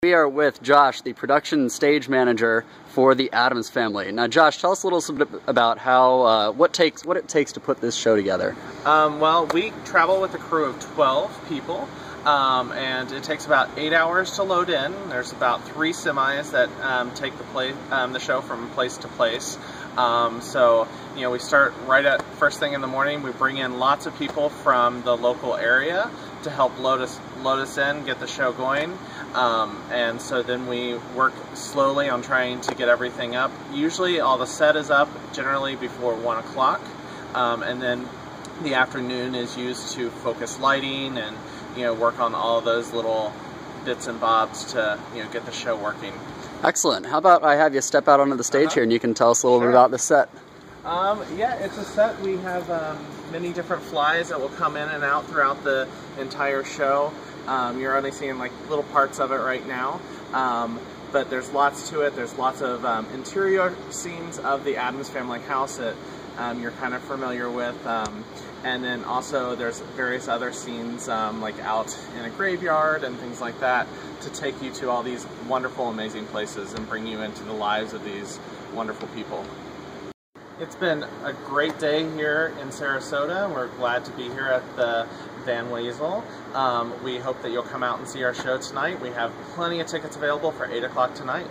We are with Josh, the production stage manager for the Addams Family. Now, Josh, tell us a little bit about how what it takes to put this show together. Well, we travel with a crew of 12 people, and it takes about 8 hours to load in. There's about 3 semis that take the show from place to place. So, you know, we start right at first thing in the morning. We bring in lots of people from the local area to help load us in, get the show going. And so then we work slowly on trying to get everything up. Usually all the set is up generally before 1 o'clock, and then the afternoon is used to focus lighting and, you know, work on all of those little bits and bobs to, you know, get the show working. Excellent. How about I have you step out onto the stage here and you can tell us a little bit about the set. Yeah, it's a set. We have many different flies that will come in and out throughout the entire show. You're only seeing like little parts of it right now, but there's lots to it. There's lots of interior scenes of the Addams Family house that you're kind of familiar with, and then also there's various other scenes like out in a graveyard and things like that to take you to all these wonderful, amazing places and bring you into the lives of these wonderful people. It's been a great day here in Sarasota. We're glad to be here at the Van Wezel. We hope that you'll come out and see our show tonight. We have plenty of tickets available for 8 o'clock tonight.